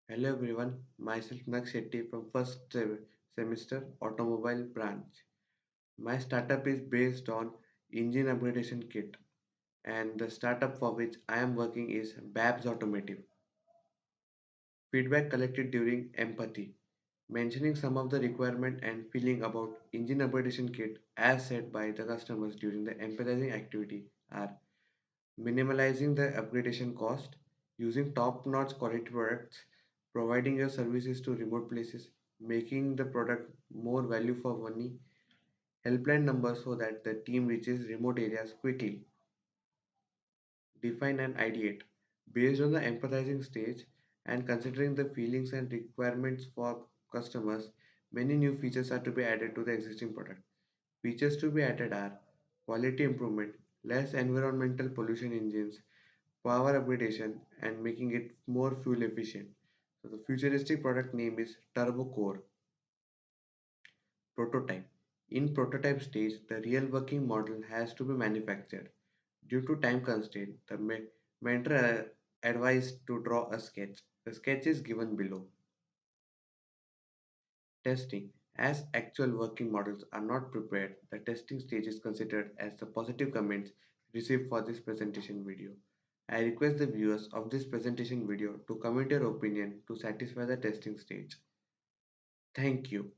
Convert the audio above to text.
Hello everyone, myself NAKSH from semester automobile branch. My startup is based on engine upgradation kit and the startup for which I am working is Babs Automotive. Feedback collected during empathy, mentioning some of the requirement and feeling about engine upgradation kit as said by the customers during the empathizing activity are minimalizing the upgradation cost, using top-notch quality products, providing your services to remote places, making the product more value for money, helpline numbers so that the team reaches remote areas quickly, define and ideate. Based on the empathizing stage and considering the feelings and requirements for customers, many new features are to be added to the existing product. Features to be added are quality improvement, less environmental pollution engines, power upgradation and making it more fuel efficient. So the futuristic product name is Turbo Core Prototype. In prototype stage, the real working model has to be manufactured. Due to time constraint, the mentor advised to draw a sketch. The sketch is given below. Testing. As actual working models are not prepared, the testing stage is considered as the positive comments received for this presentation video. I request the viewers of this presentation video to comment your opinion to satisfy the testing stage. Thank you.